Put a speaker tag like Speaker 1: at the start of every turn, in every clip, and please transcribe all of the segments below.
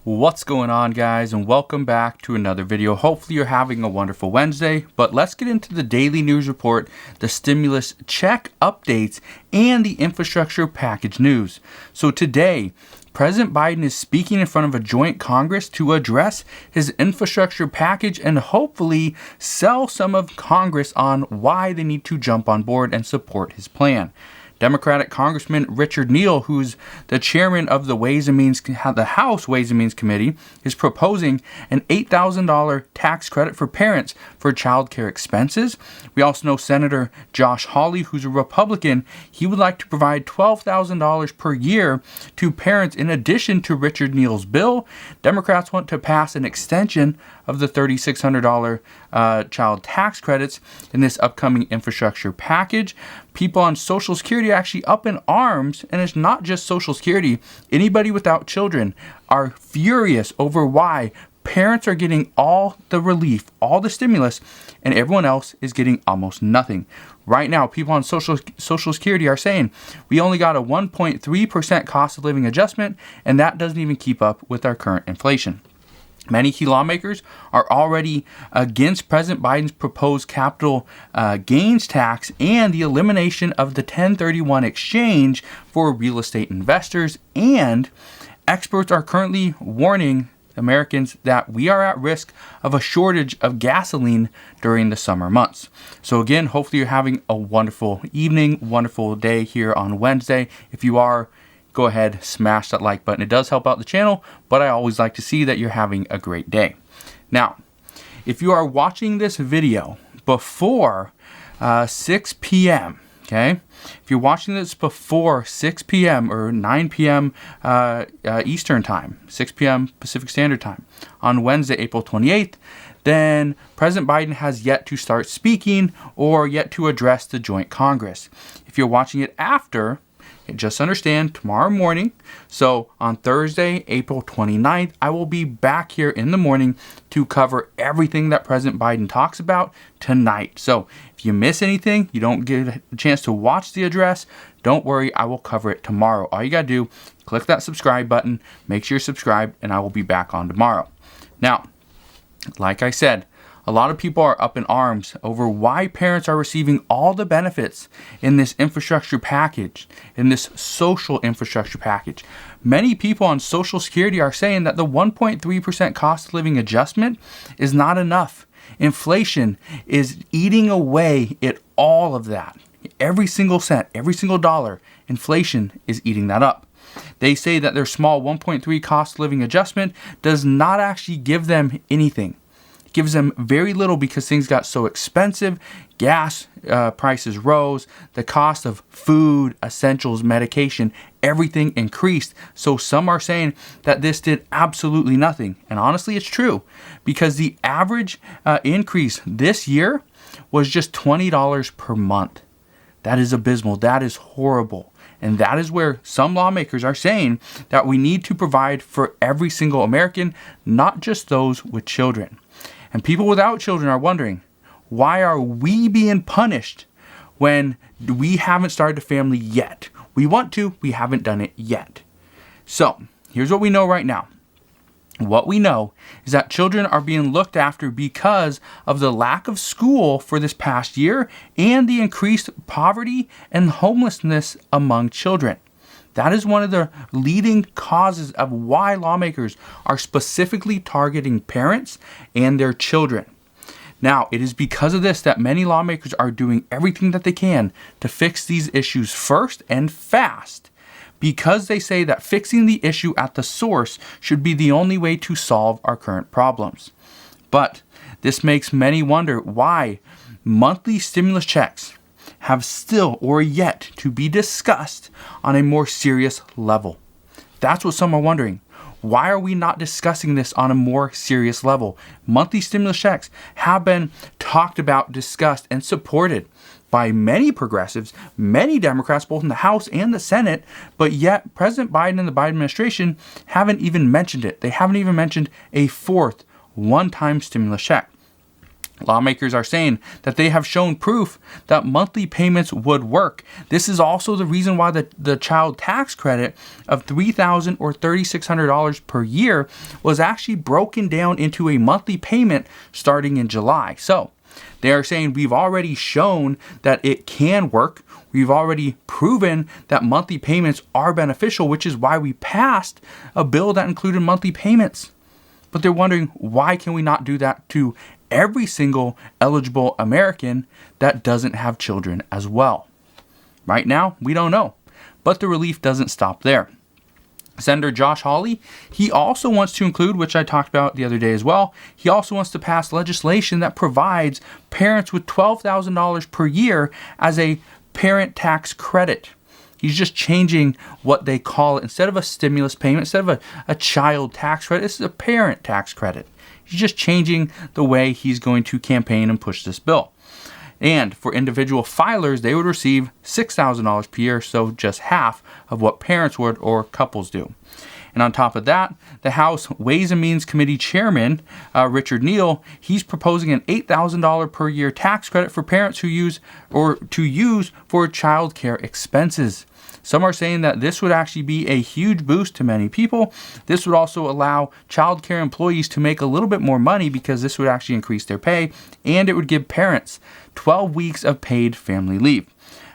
Speaker 1: What's going on, guys, and welcome back to another video. Hopefully you're having a wonderful Wednesday, but let's get into the daily news report, the stimulus check updates, and the infrastructure package news. So today, President Biden is speaking in front of a joint Congress to address his infrastructure package and hopefully sell some of Congress on why they need to jump on board and support his plan. Democratic Congressman Richard Neal, who's the chairman of the House Ways and Means Committee, is proposing an $8,000 tax credit for parents for childcare expenses. We also know Senator Josh Hawley, who's a Republican. He would like to provide $12,000 per year to parents in addition to Richard Neal's bill. Democrats want to pass an extension of the $3,600 child tax credits in this upcoming infrastructure package. People on Social Security are actually up in arms, and it's not just Social Security. Anybody without children are furious over why parents are getting all the relief, all the stimulus, and everyone else is getting almost nothing. Right now, people on Social Security are saying we only got a 1.3% cost of living adjustment, and that doesn't even keep up with our current inflation. Many key lawmakers are already against President Biden's proposed capital gains tax and the elimination of the 1031 exchange for real estate investors. And experts are currently warning Americans that we are at risk of a shortage of gasoline during the summer months. So again, hopefully you're having a wonderful evening, wonderful day here on Wednesday. If you are, go ahead, smash that like button. It does help out the channel, but I always like to see that you're having a great day. Now, if you are watching this video before 6 p.m., okay? If you're watching this before 6 p.m. or 9 p.m. Eastern Time, 6 p.m. Pacific Standard Time, on Wednesday, April 28th, then President Biden has yet to start speaking or yet to address the joint Congress. If you're watching it after, just understand, tomorrow morning, so on Thursday, April 29th, I will be back here in the morning to cover everything that President Biden talks about tonight. So if you miss anything, you don't get a chance to watch the address, don't worry, I will cover it tomorrow. All you got to do, click that subscribe button, make sure you're subscribed, and I will be back on tomorrow. Now, like I said, a lot of people are up in arms over why parents are receiving all the benefits in this infrastructure package, in this social infrastructure package. Many people on Social Security are saying that the 1.3% cost of living adjustment is not enough. Inflation is eating away at all of that. Every single cent, every single dollar, inflation is eating that up. They say that their small 1.3 cost of living adjustment does not actually give them anything. Gives them very little because things got so expensive. Gas prices rose. The cost of food, essentials, medication, everything increased. So some are saying that this did absolutely nothing. And honestly, it's true because the average increase this year was just $20 per month. That is abysmal. That is horrible. And that is where some lawmakers are saying that we need to provide for every single American, not just those with children. And people without children are wondering, why are we being punished when we haven't started a family yet? We want to, we haven't done it yet. So here's what we know right now. What we know is that children are being looked after because of the lack of school for this past year and the increased poverty and homelessness among children. That is one of the leading causes of why lawmakers are specifically targeting parents and their children. Now, it is because of this that many lawmakers are doing everything that they can to fix these issues first and fast, because they say that fixing the issue at the source should be the only way to solve our current problems. But this makes many wonder why monthly stimulus checks have still or yet to be discussed on a more serious level. That's what some are wondering. Why are we not discussing this on a more serious level? Monthly stimulus checks have been talked about, discussed, and supported by many progressives, many Democrats, both in the House and the Senate, but yet President Biden and the Biden administration haven't even mentioned it. They haven't even mentioned a fourth one-time stimulus check. Lawmakers are saying that they have shown proof that monthly payments would work. This is also the reason why the child tax credit of $3,000 or $3,600 per year was actually broken down into a monthly payment starting in July. So they are saying we've already shown that it can work. We've already proven that monthly payments are beneficial, which is why we passed a bill that included monthly payments. But they're wondering, why can we not do that to every single eligible American that doesn't have children as well? Right now, we don't know. But the relief doesn't stop there. Senator Josh Hawley, he also wants to include, which I talked about the other day as well, he also wants to pass legislation that provides parents with $12,000 per year as a parent tax credit. He's just changing what they call it. Instead of a stimulus payment, instead of a child tax credit, this is a parent tax credit. He's just changing the way he's going to campaign and push this bill. And for individual filers, they would receive $6,000 per year, so just half of what parents would or couples do. And on top of that, the House Ways and Means Committee Chairman, Richard Neal, he's proposing an $8,000 per year tax credit for parents who use for child care expenses. Some are saying that this would actually be a huge boost to many people. This would also allow child care employees to make a little bit more money because this would actually increase their pay, and it would give parents 12 weeks of paid family leave.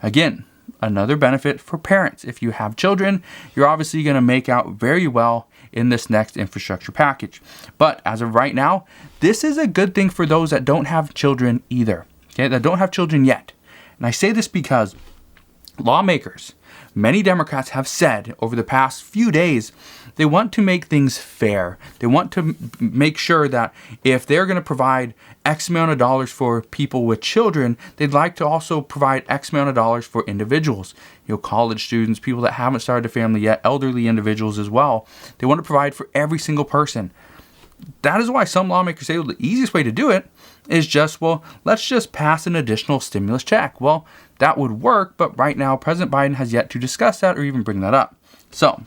Speaker 1: Again, another benefit for parents. If you have children, you're obviously going to make out very well in this next infrastructure package. But as of right now, this is a good thing for those that don't have children either, okay, that don't have children yet. And I say this because lawmakers, many Democrats have said over the past few days, they want to make things fair. They want to make sure that if they're going to provide X amount of dollars for people with children, they'd like to also provide X amount of dollars for individuals. College students, people that haven't started a family yet, elderly individuals as well. They want to provide for every single person. That is why some lawmakers say, well, the easiest way to do it is just, let's just pass an additional stimulus check. Well, that would work, but right now, President Biden has yet to discuss that or even bring that up. So,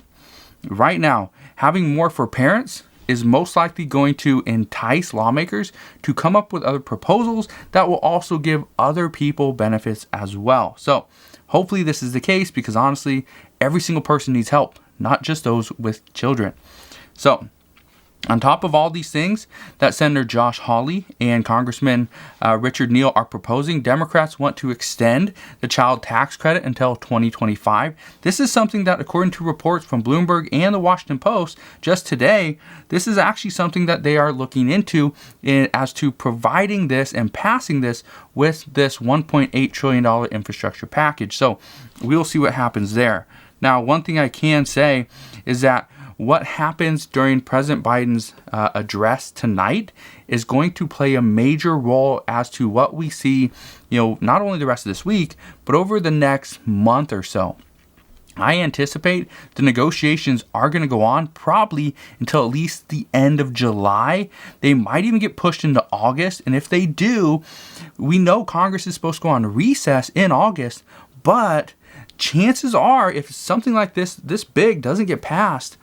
Speaker 1: right now, having more for parents is most likely going to entice lawmakers to come up with other proposals that will also give other people benefits as well. So, hopefully this is the case because honestly, every single person needs help, not just those with children. So, on top of all these things that Senator Josh Hawley and Congressman Richard Neal are proposing, Democrats want to extend the child tax credit until 2025. This is something that, according to reports from Bloomberg and the Washington Post just today, this is actually something that they are looking into as to providing this and passing this with this $1.8 trillion infrastructure package. So we'll see what happens there. Now, one thing I can say is that what happens during President Biden's address tonight is going to play a major role as to what we see, not only the rest of this week, but over the next month or so. I anticipate the negotiations are going to go on probably until at least the end of July. They might even get pushed into August. And if they do, we know Congress is supposed to go on recess in August, but chances are if something like this big doesn't get passed,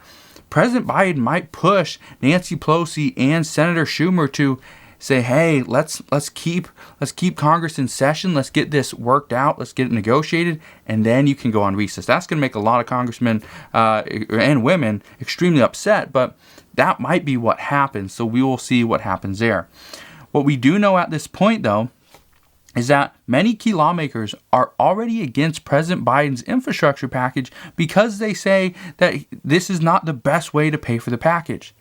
Speaker 1: President Biden might push Nancy Pelosi and Senator Schumer to say, hey, let's keep Congress in session. Let's get this worked out. Let's get it negotiated, and then you can go on recess. That's going to make a lot of congressmen and women extremely upset, but that might be what happens. So we will see what happens there. What we do know at this point, though, is that many key lawmakers are already against President Biden's infrastructure package because they say that this is not the best way to pay for the package.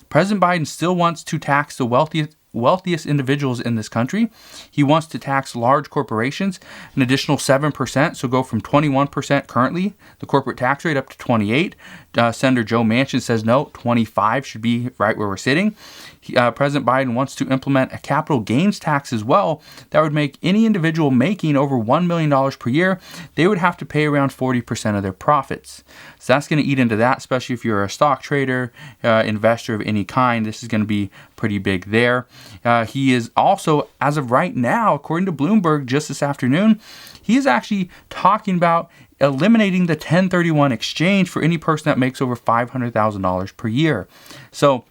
Speaker 1: President Biden still wants to tax the wealthiest individuals in this country. He wants to tax large corporations an additional 7%, so go from 21% currently, the corporate tax rate, up to 28%. Senator Joe Manchin says no, 25% should be right where we're sitting. President Biden wants to implement a capital gains tax as well that would make any individual making over $1 million per year, they would have to pay around 40% of their profits. So that's going to eat into that, especially if you're a stock trader, investor of any kind. This is going to be pretty big there. He is also, as of right now, according to Bloomberg just this afternoon, he is actually talking about eliminating the 1031 exchange for any person that makes over $500,000 per year. So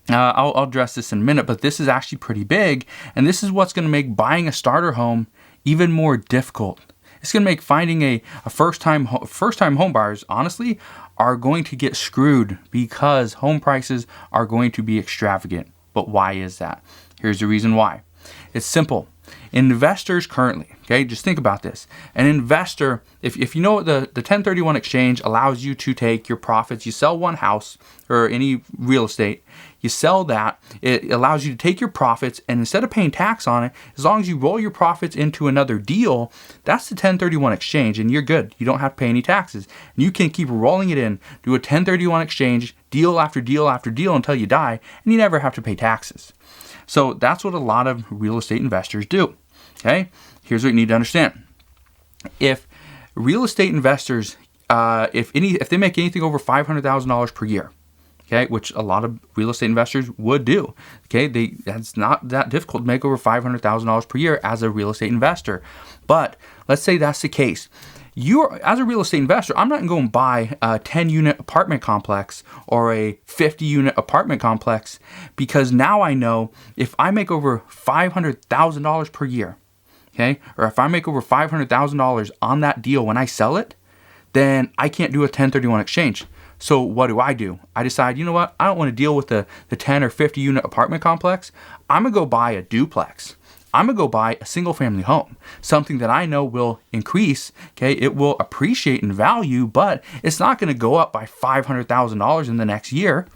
Speaker 1: I'll address this in a minute, but this is actually pretty big, and this is what's going to make buying a starter home even more difficult. It's going to make finding a first-time home buyers, honestly, are going to get screwed because home prices are going to be extravagant. But why is that? Here's the reason why. It's simple. Investors currently, okay, just think about this. An investor, if you know what the 1031 exchange allows you to take your profits, you sell one house or any real estate, you sell that, it allows you to take your profits, and instead of paying tax on it, as long as you roll your profits into another deal, that's the 1031 exchange, and you're good. You don't have to pay any taxes. And you can keep rolling it in, do a 1031 exchange, deal after deal after deal until you die, and you never have to pay taxes. So that's what a lot of real estate investors do. Okay, here's what you need to understand. If real estate investors, if they make anything over $500,000 per year, okay, which a lot of real estate investors would do, okay, that's not that difficult to make over $500,000 per year as a real estate investor. But let's say that's the case. As a real estate investor, I'm not going to go and buy a 10-unit apartment complex or a 50-unit apartment complex, because now I know if I make over $500,000 per year, okay, or if I make over $500,000 on that deal when I sell it, then I can't do a 1031 exchange. So what do? I decide, you know what? I don't want to deal with the 10 or 50 unit apartment complex. I'm going to go buy a duplex. I'm going to go buy a single family home, something that I know will increase, okay? It will appreciate in value, but it's not going to go up by $500,000 in the next year.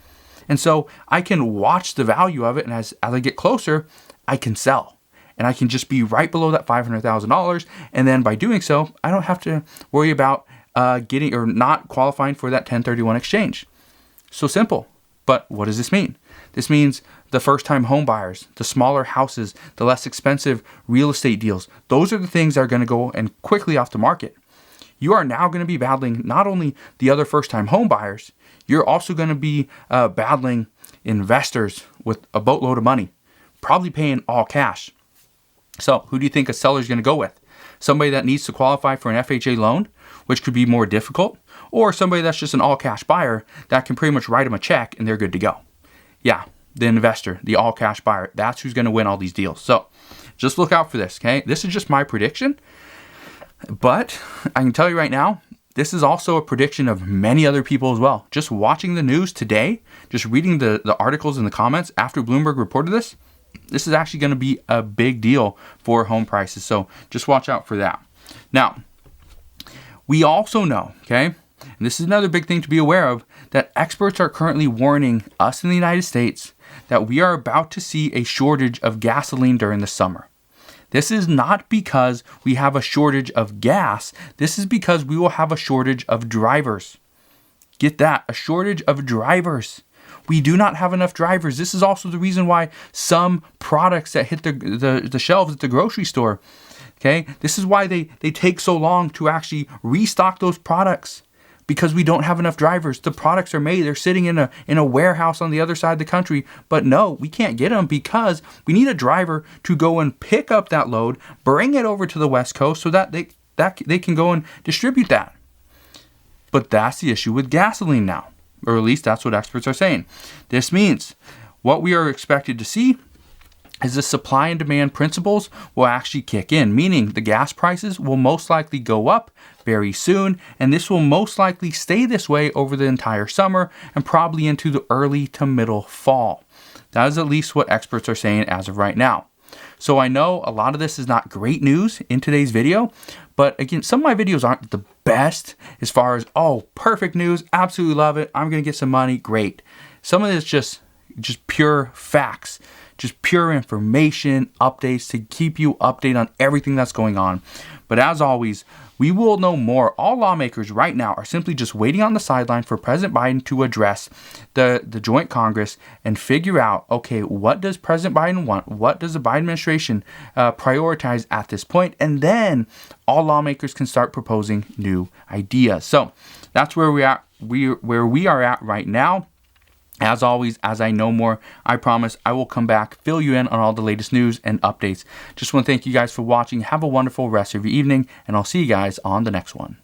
Speaker 1: And so I can watch the value of it, and as I get closer, I can sell. And I can just be right below that $500,000, and then by doing so, I don't have to worry about getting or not qualifying for that 1031 exchange. So simple. But what does this mean? This means the first-time home buyers, the smaller houses, the less expensive real estate deals, those are the things that are going to go and quickly off the market. You are now going to be battling not only the other first-time home buyers, you're also going to be battling investors with a boatload of money, probably paying all cash. So who do you think a seller is going to go with? Somebody that needs to qualify for an FHA loan, which could be more difficult, or somebody that's just an all-cash buyer that can pretty much write them a check and they're good to go. Yeah, the investor, the all-cash buyer, that's who's going to win all these deals. So just look out for this, okay? This is just my prediction, but I can tell you right now, this is also a prediction of many other people as well. Just watching the news today, just reading the articles in the comments after Bloomberg reported this is actually going to be a big deal for home prices. So just watch out for that. Now, we also know, okay, and this is another big thing to be aware of, that experts are currently warning us in the United States that we are about to see a shortage of gasoline during the summer. This is not because we have a shortage of gas. This is because we will have a shortage of drivers. Get that, a shortage of drivers. We do not have enough drivers. This is also the reason why some products that hit the shelves at the grocery store, okay, this is why they take so long to actually restock those products, because we don't have enough drivers. The products are made, they're sitting in a warehouse on the other side of the country, but no, we can't get them because we need a driver to go and pick up that load, bring it over to the West Coast so that they can go and distribute that. But that's the issue with gasoline now. Or at least that's what experts are saying. This means what we are expected to see is the supply and demand principles will actually kick in, meaning the gas prices will most likely go up very soon, and this will most likely stay this way over the entire summer and probably into the early to middle fall. That is at least what experts are saying as of right now. So I know a lot of this is not great news in today's video, but again, some of my videos aren't the best as far as, oh, perfect news, absolutely love it, I'm going to get some money, great. Some of this just pure facts, just pure information, updates to keep you updated on everything that's going on. But as always, we will know more. All lawmakers right now are simply just waiting on the sideline for President Biden to address the joint Congress and figure out, okay, what does President Biden want? What does the Biden administration prioritize at this point? And then all lawmakers can start proposing new ideas. So that's where we are at right now. As always, as I know more, I promise I will come back, fill you in on all the latest news and updates. Just want to thank you guys for watching. Have a wonderful rest of your evening, and I'll see you guys on the next one.